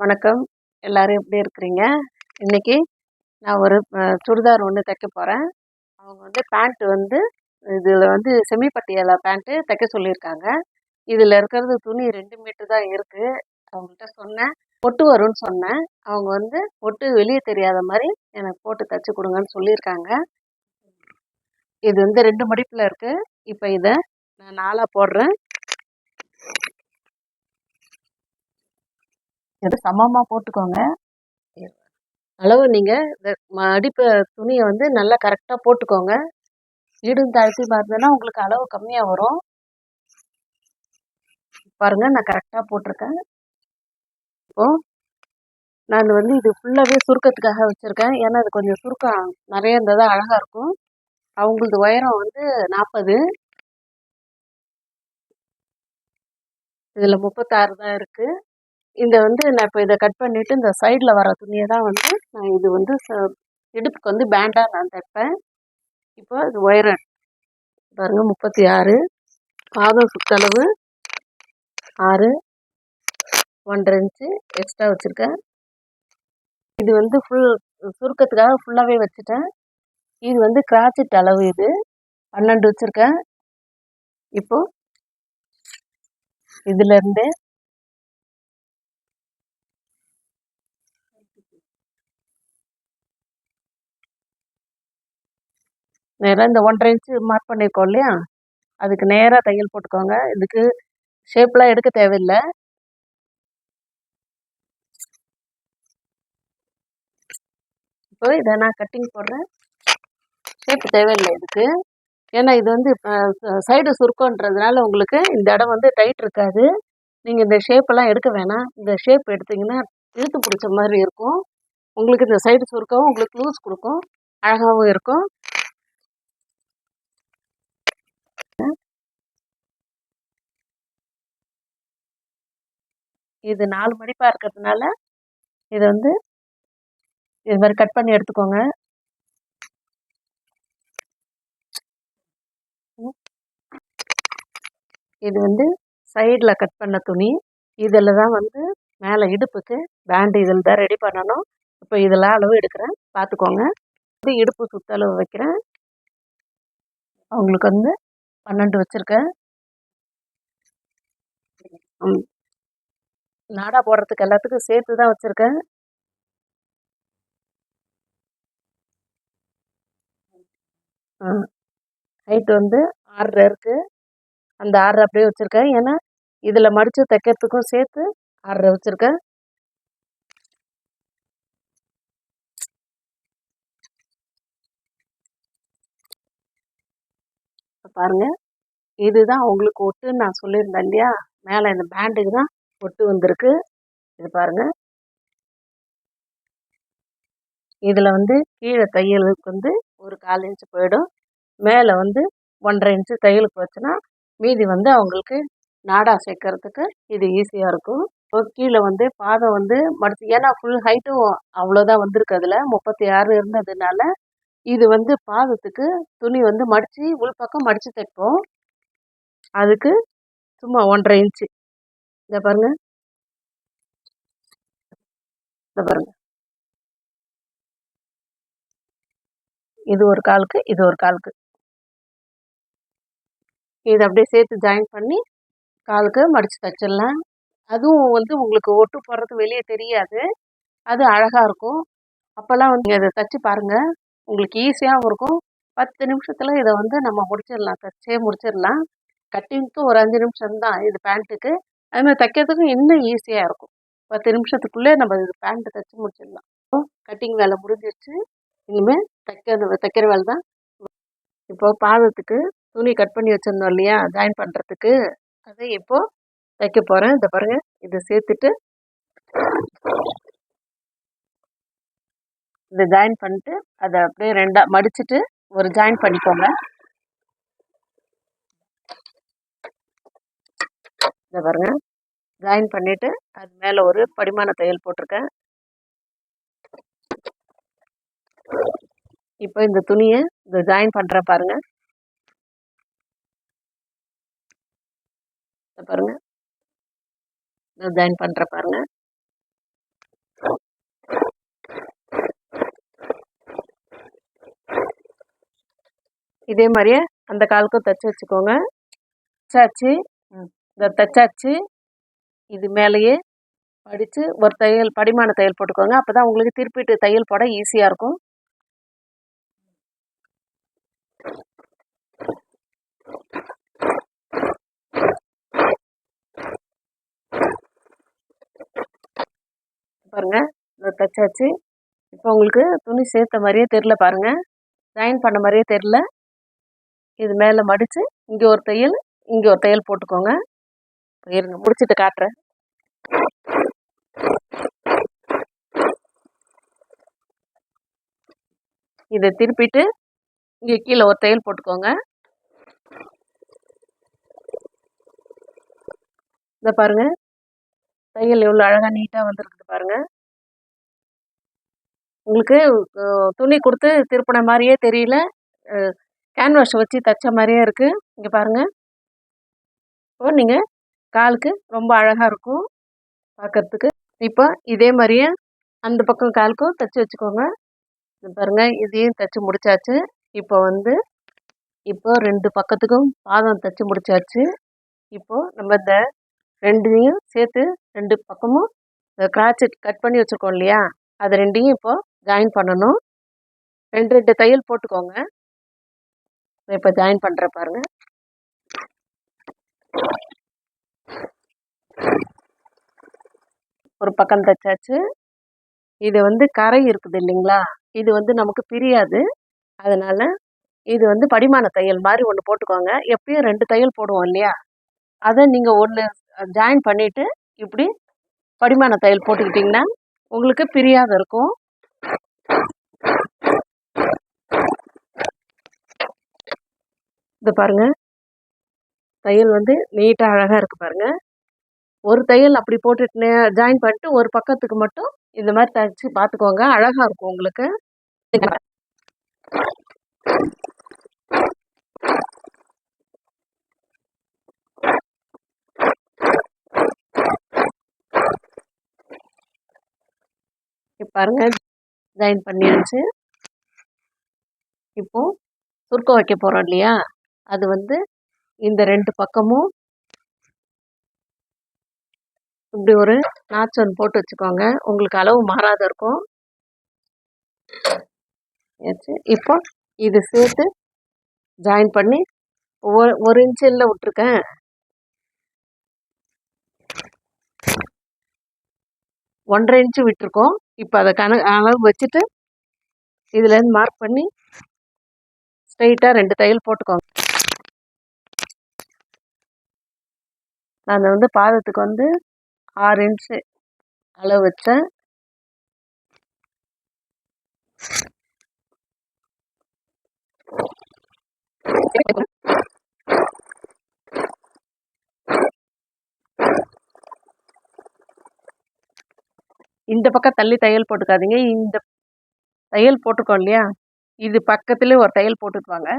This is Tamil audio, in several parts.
வணக்கம். எல்லாரும் எப்படி இருக்கிறீங்க? இன்னைக்கு நான் ஒரு சுடிதார் ஒன்று தைக்க போகிறேன். அவங்க வந்து பேண்ட் வந்து இதில் வந்து செமி பட்டியாலா பேண்ட்டு தைக்க சொல்லியிருக்காங்க. இதில் இருக்கிறது துணி 2 மீட்டர் தான் இருக்குது. அவங்கள்ட்ட சொன்னேன், பொட்டு வரும்னு சொன்னேன். அவங்க வந்து பொட்டு வெளியே தெரியாத மாதிரி எனக்கு போட்டு தைச்சி கொடுங்கன்னு சொல்லியிருக்காங்க. இது வந்து 2 மடிப்பில் இருக்குது. இப்போ இதை நான் 4ஆக போடுறேன். இது சமமாக போட்டுக்கோங்க. அளவு நீங்கள் இந்த மடிப்பு துணியை வந்து நல்லா கரெக்டாக போட்டுக்கோங்க. ஈடும் தாழ்த்தி பார்த்ததுன்னா உங்களுக்கு அளவு கம்மியாக வரும். பாருங்கள், நான் கரெக்டாக போட்டிருக்கேன். இப்போது நான் வந்து இது ஃபுல்லாகவே சுருக்கத்துக்காக வச்சுருக்கேன். ஏன்னா அது கொஞ்சம் சுருக்கம் நிறைய இருந்தால் தான் அழகாக இருக்கும். அவங்களது உயரம் வந்து 40. இதில் 36 தான் இருக்குது. இந்த வந்து நான் இப்போ இதை கட் பண்ணிவிட்டு இந்த சைடில் வர துணியை தான் வந்து நான் இது வந்து இடுப்புக்கு வந்து பேண்டாக நான் தைப்பேன். இப்போ இது உயரம் பாருங்கள் 36. பாதம் சுற்றளவு 6, 1.5 இன்ச்சு எக்ஸ்ட்ரா வச்சுருக்கேன். இது வந்து சுருக்கத்துக்காக ஃபுல்லாகவே வச்சுட்டேன். இது வந்து கிராச்சிட் அளவு, இது 12 வச்சுருக்கேன். இப்போது இதிலேருந்து நேராக இந்த 1.5 இன்ச்சு மார்க் பண்ணியிருக்கோம் இல்லையா, அதுக்கு நேராக தையல் போட்டுக்கோங்க. இதுக்கு ஷேப்லாம் எடுக்க தேவையில்லை. இப்போ இதை நான் கட்டிங் போடுறேன். ஷேப் தேவையில்லை இதுக்கு. ஏன்னா இது வந்து சைடு சுருக்கன்றதுனால உங்களுக்கு இந்த இடம் வந்து டைட் இருக்காது. நீங்கள் இந்த ஷேப்பெல்லாம் எடுக்க வேணாம். இந்த ஷேப் எடுத்திங்கன்னா இழுத்து பிடிச்ச மாதிரி இருக்கும். உங்களுக்கு இந்த சைடு சுருக்கவும் உங்களுக்கு லூஸ் கொடுக்கும், அழகாகவும் இருக்கும். இது 4 மடிப்பாக இருக்கிறதுனால இதை வந்து இது மாதிரி கட் பண்ணி எடுத்துக்கோங்க. இது வந்து சைடில் கட் பண்ண துணி. இதில் தான் வந்து மேலே இடுப்புக்கு பேண்டு இதில் தான் ரெடி பண்ணணும். இப்போ இதில் அளவு எடுக்கிறேன், பார்த்துக்கோங்க. இது இடுப்பு சுற்றளவு வைக்கிறேன். அவங்களுக்கு வந்து 12 வச்சுருக்கேன். நாடா போடுறதுக்கு எல்லாத்துக்கும் சேர்த்து தான் வச்சுருக்கேன். ஹைட் வந்து 6 இருக்குது. அந்த 6 அப்படியே வச்சுருக்கேன். ஏன்னா இதில் மடித்து தைக்கிறதுக்கும் சேர்த்து 6 வச்சுருக்கேன். பாருங்கள், இதுதான் உங்களுக்கு ஒட்டுன்னு நான் சொல்லியிருந்தேன் இல்லையா, மேலே இந்த பேண்டுக்கு தான் ஒட்டு வந்திருக்கு. இது பாருங்கள். இதில் வந்து கீழே தையலுக்கு வந்து ஒரு 1/4 இன்ச்சு போயிடும். மேலே வந்து 1.5 இன்ச்சு தையலுக்கு வச்சுன்னா மீதி வந்து அவங்களுக்கு நாடா சேர்க்கறதுக்கு இது ஈஸியாக இருக்கும். இப்போ கீழே வந்து பாதம் வந்து மடிச்சு, ஏன்னா ஃபுல் ஹைட்டும் அவ்வளோதான் வந்திருக்கு. அதில் 36 இருந்ததுனால இது வந்து பாதத்துக்கு துணி வந்து மடித்து உள்பக்கம் மடித்து தைப்போம். அதுக்கு சும்மா 1.5 இன்ச்சு. இதை பாருங்கள், இதை பாருங்கள். இது ஒரு காலுக்கு, இது ஒரு காலுக்கு. இதை அப்படியே சேர்த்து ஜாயின் பண்ணி காலுக்கு மடித்து தைச்சிடலாம். அதுவும் வந்து உங்களுக்கு ஒட்டு போடுறது வெளியே தெரியாது. அது அழகாக இருக்கும். அப்போல்லாம் வந்து இதை தைச்சி பாருங்கள், உங்களுக்கு ஈஸியாகவும் இருக்கும். 10 நிமிஷத்தில் இதை வந்து நம்ம முடிச்சிடலாம், தைச்சே முடிச்சிடலாம். கட்டிங்க்கு ஒரு 5 நிமிஷம் தான் இது பேண்ட்டுக்கு. அதுமாதிரி தைக்கிறதுக்கும் இன்னும் ஈஸியாக இருக்கும். 10 நிமிஷத்துக்குள்ளே நம்ம இது பேண்ட்டு தைச்சி முடிச்சிடலாம். கட்டிங் வேலை முடிஞ்சிருச்சு. இனிமேல் தைக்கிற வேலை தான். இப்போ பாதத்துக்கு துணி கட் பண்ணி வச்சுருந்தோம் இல்லையா, ஜாயின் பண்ணுறதுக்கு, அதை இப்போது தைக்க போகிறேன். இதை பாருங்கள், இதை சேர்த்துட்டு இதை ஜாயின் பண்ணிட்டு அதை அப்படியே 2ஆக மடிச்சுட்டு ஒரு ஜாயின் பண்ணிக்கோங்க. இதை பாருங்கள், ஜாயின் பண்ணிவிட்டு அது மேலே ஒரு படிமான தையல் போட்டிருக்கேன். இப்போ இந்த துணியை இதை ஜாயின் பண்ணுறேன் பாருங்கள். இதை பாருங்கள், ஜாயின் பண்ணுற பாருங்க. இதே மாதிரியே அந்த காலுக்கும் தைச்சி வச்சுக்கோங்க. தைச்சாச்சு, இந்த தைச்சாச்சு. இது மேலேயே படித்து ஒரு தையல், படிமான தையல் போட்டுக்கோங்க. அப்போ தான் உங்களுக்கு திருப்பிட்டு தையல் போட ஈஸியாக இருக்கும். பாருங்கள், இந்த தைச்சாச்சு. இப்போ உங்களுக்கு துணி சேர்த்த மாதிரியே தெரில பாருங்கள், ஜாயின் பண்ண மாதிரியே தெரில. இது மேலே மடித்து இங்கே ஒரு தையல், இங்கே ஒரு தையல் போட்டுக்கோங்க. இருங்க, முடிச்சுட்டு காட்டுறேன். இதை திருப்பிட்டு இங்கே கீழே ஒரு தையல் போட்டுக்கோங்க. இதை பாருங்கள், தையல் எவ்வளோ அழகாக நீட்டாக வந்துருக்குது பாருங்கள். உங்களுக்கு துணி கொடுத்து திருப்பின மாதிரியே தெரியல, கேன்வாஷ் வச்சு தைச்ச மாதிரியே இருக்குது. இங்கே பாருங்கள். இப்போ நீங்கள் காலுக்கு ரொம்ப அழகாக இருக்கும் பார்க்குறதுக்கு. இப்போ இதே மாதிரியே அந்த பக்கம் காலுக்கும் தைச்சி வச்சுக்கோங்க. இது பாருங்கள், இதையும் தைச்சி முடிச்சாச்சு. இப்போ 2 பக்கத்துக்கும் பாதம் தைச்சி முடிச்சாச்சு. இப்போது நம்ம இந்த ரெண்டையும் சேர்த்து 2 பக்கமும் கிராச் கட் பண்ணி வச்சுருக்கோம் இல்லையா, அது ரெண்டையும் இப்போது ஜாயின் பண்ணணும். 2 தையல் போட்டுக்கோங்க. இப்போ ஜாயின் பண்ணுற பாருங்கள். ஒரு பக்கம் தைச்சாச்சு. இது கரை இருக்குது இல்லைங்களா, இது நமக்கு பிரியாது. அதனால் இது படிமான தையல் மாதிரி ஒன்று போட்டுக்கோங்க. எப்பயும் 2 தையல் போடுவோம் இல்லையா, அதை நீங்கள் ஒன்று ஜாயின் பண்ணிவிட்டு இப்படி படிமான தையல் போட்டுக்கிட்டிங்கன்னா உங்களுக்கு பிரியாத இருக்கும். இது பாருங்கள், தையல் நீட்டாக அழகாக இருக்குது பாருங்கள். ஒரு தையல் அப்படி போட்டுட்டு ஜாயின் பண்ணிட்டு ஒரு பக்கத்துக்கு மட்டும் இந்த மாதிரி தைச்சி பார்த்துக்கோங்க, அழகாக இருக்கும் உங்களுக்கு. பாருங்க, ஜாயின் பண்ணியாச்சு. இப்போ சுருக்கம் வைக்க போகிறோம் இல்லையா, அது இந்த 2 பக்கமும் இப்படி ஒரு நாச்சு ஒன்று போட்டு வச்சுக்கோங்க, உங்களுக்கு அளவு மாறாத இருக்கும். இப்போ இது சேர்த்து ஜாயின் பண்ணி 1 இன்ச்சில் விட்டுருக்கேன். 1.5 இன்ச்சு விட்டுருக்கோம். இப்போ அதை அளவு வச்சுட்டு இதுலேருந்து மார்க் பண்ணி ஸ்ட்ரைட்டாக 2 தையல் போட்டுக்கோங்க. நான் பாதத்துக்கு 6 இன்ச்சு அளவு வச்சேன். இந்த பக்கம் தள்ளி தையல் போட்டுக்காதீங்க. இந்த தையல் போட்டுக்கோம் இல்லையா, இது பக்கத்துலேயே ஒரு தையல் போட்டுட்டு வாங்க.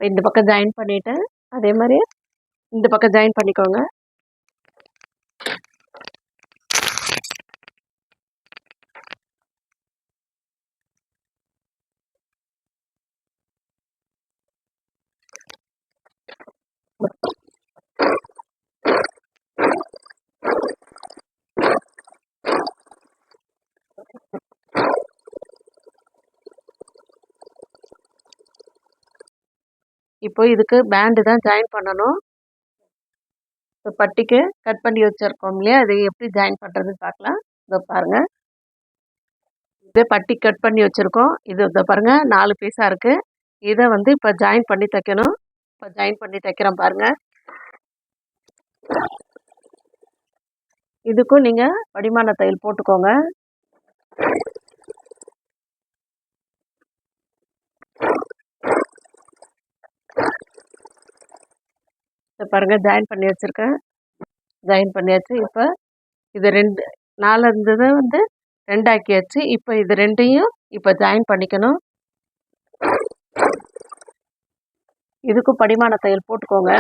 இந்த பக்கம் ஜாயின் பண்ணிவிட்டேன். அதே மாதிரி இந்த பக்கம் ஜாயின் பண்ணிக்கோங்க. இப்போ இதுக்கு பேண்டு தான் ஜாயின் பண்ணணும். இப்போ பட்டிக்கு கட் பண்ணி வச்சுருக்கோம் இல்லையா, அது எப்படி ஜாயின் பண்ணுறதுன்னு பார்க்கலாம். இதோ பாருங்கள், இதே பட்டி கட் பண்ணி வச்சுருக்கோம். இதை பாருங்கள், 4 பீஸாக இருக்குது. இதை இப்போ ஜாயின் பண்ணி தைக்கணும். இப்போ ஜாயின் பண்ணி தைக்கிறேன் பாருங்கள். இதுக்கும் நீங்கள் படிமான தையல் போட்டுக்கோங்க. பாருங்கள், ஜாயின் பண்ணி வச்சுருக்கேன். ஜாயின் பண்ணியாச்சு. இப்போ இது 4 இருந்ததை 2 ஆக்கியாச்சு. இப்போ இது 2ஐயும் இப்போ ஜாயின் பண்ணிக்கணும். இதுக்கும் படிமான தையல் போட்டுக்கோங்க.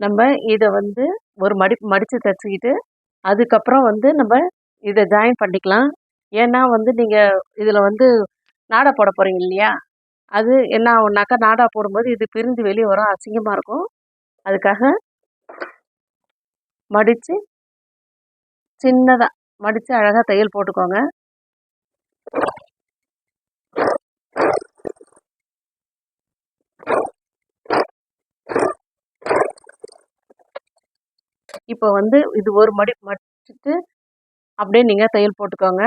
நம்ம இதை வந்து ஒரு மடித்து தைச்சிக்கிட்டு அதுக்கப்புறம் வந்து நம்ம இதை ஜாயின் பண்ணிக்கலாம். ஏன்னா வந்து நீங்கள் இதில் வந்து நாடா போட போகிறீங்க இல்லையா, அது என்ன ஆகும்னாக்கா நாடா போடும்போது இது பிரிஞ்சு வெளியே வரும், அசிங்கமாக இருக்கும். அதுக்காக மடித்து சின்னதாக மடித்து அழகாக தையல் போட்டுக்கோங்க. இப்போ வந்து இது ஒரு மடிச்சுட்டு அப்படியே நீங்கள் தையல் போட்டுக்கோங்க.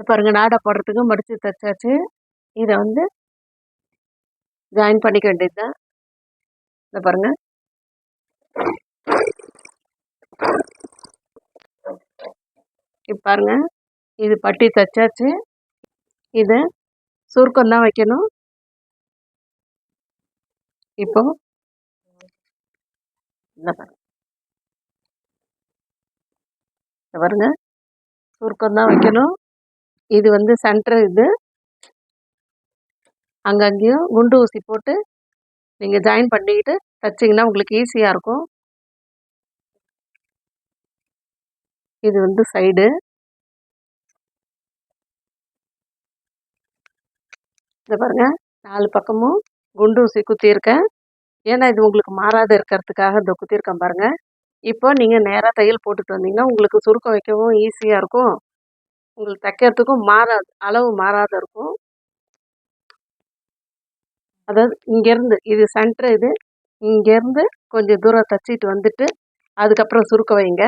பாருங்கள், நாடா போடுறதுக்கு மடித்து தைச்சாச்சு. இதை வந்து ஜாயின் பண்ணிக்க வேண்டியது தான். இதை பாருங்கள், இப்போ பாருங்கள் இது பட்டி தைச்சாச்சு. இதை சுருக்கம் தான் வைக்கணும். இப்போ இந்த பாருங்க, சுருக்கம் தான் வைக்கணும். இது வந்து சென்டர், இது அங்கங்கேயும் குண்டு ஊசி போட்டு நீங்கள் ஜாயின் பண்ணிக்கிட்டு தைச்சிங்கன்னா உங்களுக்கு ஈஸியாக இருக்கும். இது வந்து சைடு. இதை பாருங்க, 4 பக்கமும் குண்டு ஊசி குத்தியிருக்கேன். ஏன்னா இது உங்களுக்கு மாறாத இருக்கிறதுக்காக இந்த குத்தியிருக்கேன் பாருங்க. இப்போ நீங்கள் நேராக தையல் போட்டுட்டு வந்தீங்கன்னா உங்களுக்கு சுருக்கம் வைக்கவும் ஈஸியாக இருக்கும், உங்களுக்கு தைக்கிறதுக்கும் அளவு மாறாத இருக்கும். அதாவது இங்கேருந்து இது சென்டர், இது இங்கேருந்து கொஞ்சம் தூரம் தைச்சிட்டு வந்துட்டு அதுக்கப்புறம் சுருக்க வைங்க,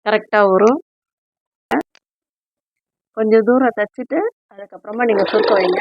கரெக்டாக வரும். கொஞ்சம் தூரம் தைச்சிட்டு அதுக்கப்புறமா நீங்கள் சுருக்க வைங்க.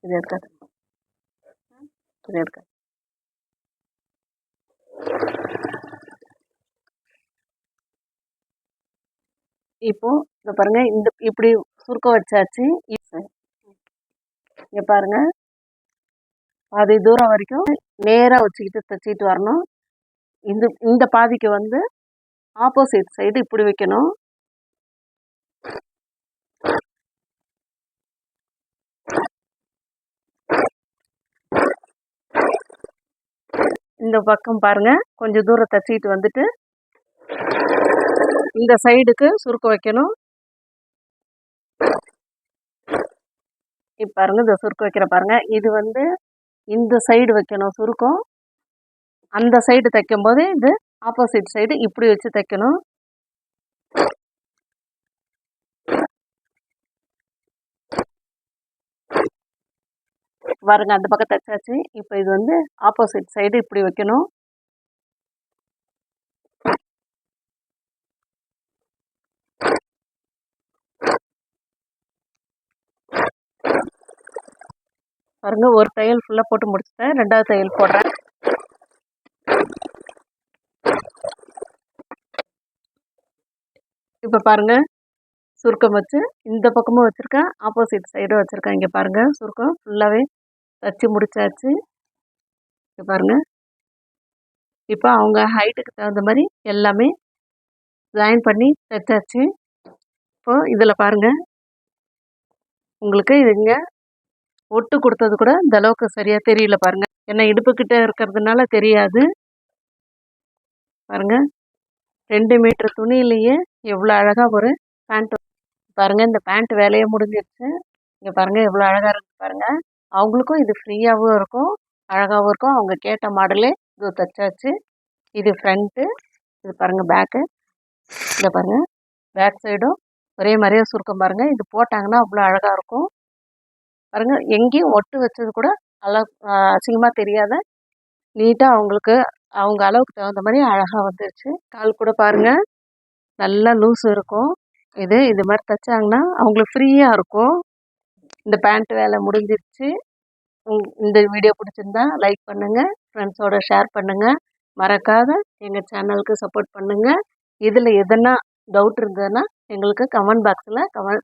இது இருக்காது, இது இருக்காது. இப்போ இந்த பாருங்க, இந்த இப்படி சுருக்க வச்சாச்சு. இங்க பாருங்க, பாதி தூரம் வரைக்கும் நேராக வச்சுக்கிட்டு தைச்சிட்டு வரணும். இந்த பாதிக்கு வந்து ஆப்போசிட் சைடு இப்படி வைக்கணும். இந்த பக்கம் பாருங்க, கொஞ்சம் தூரம் தைச்சிட்டு வந்துட்டு இந்த சைடுக்கு சுருக்க வைக்கணும். இப்போ பாருங்க, இந்த சுருக்க வைக்கிற பாருங்க, இது வந்து இந்த சைடு வைக்கணும் சுருக்கம். அந்த சைடு தைக்கும் போது இது ஆப்போசிட் சைடு இப்படி வச்சு தைக்கணும். பாருங்க, அந்த பக்கம் தைச்சாச்சு. இப்போ இது வந்து ஆப்போசிட் சைடு இப்படி வைக்கணும். பாருங்க, ஒரு தையல் ஃபுல்லாக போட்டு முடிச்சிட்டேன், 2வது தையல் போடுறேன். இப்போ பாருங்க, சுருக்கம் வச்சு இந்த பக்கமும் வச்சுருக்கேன், ஆப்போசிட் சைடும் வச்சுருக்கேன். இங்கே பாருங்க, சுருக்கம் ஃபுல்லாகவே தச்சு முடிச்சாச்சு. இங்கே பாருங்க, இப்போ அவங்க ஹைட்டுக்கு தகுந்த மாதிரி எல்லாமே ஜாயின் பண்ணி தைச்சாச்சு. இப்போ இதில் பாருங்க, உங்களுக்கு இதுங்க ஒட்டு கொடுத்தது கூட இந்த அளவுக்கு சரியாக தெரியல பாருங்க, ஏன்னா இடுப்புக்கிட்ட இருக்கிறதுனால தெரியாது. பாருங்க, 2 மீட்டர் துணியிலேயே எவ்வளோ அழகாக ஒரு பேண்ட். பாருங்க, இந்த பேண்ட் வேலையே முடிஞ்சிருச்சு. இங்கே பாருங்க, எவ்வளோ அழகாக இருக்குது பாருங்க. அவங்களுக்கும் இது ஃப்ரீயாகவும் இருக்கும், அழகாகவும் இருக்கும். அவங்க கேட்ட மாடலே இது தைச்சாச்சு. இது ஃப்ரண்ட்டு, இது பாருங்க பேக்கு. இதை பாருங்க, பேக் சைடும் ஒரே மாதிரியே சுருக்கம் பாருங்க. இது போட்டாங்கன்னா அவ்வளோ அழகா இருக்கும். பாருங்க, எங்கேயும் ஒட்டு வச்சது கூட அசிங்கமா தெரியாத நீட்டா அவங்களுக்கு அவங்க அளவுக்கு தகுந்த மாதிரி அழகா வந்துருச்சு. கால் கூட பாருங்க, நல்லா லூஸ் இருக்கும். இது மாதிரி தைச்சாங்கன்னா அவங்களுக்கு ஃப்ரீயா இருக்கும். இந்த பேண்ட் வேலை முடிஞ்சிருச்சு. இந்த வீடியோ பிடிச்சிருந்தா லைக் பண்ணுங்க, ஃப்ரெண்ட்ஸோட ஷேர் பண்ணுங்க, மறக்காத எங்கள் சேனலுக்கு சப்போர்ட் பண்ணுங்க. இதில் எதனா டவுட் இருந்ததுன்னா எங்களுக்கு கமெண்ட் பாக்ஸில்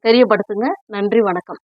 தெரியப்படுத்துங்க. நன்றி, வணக்கம்.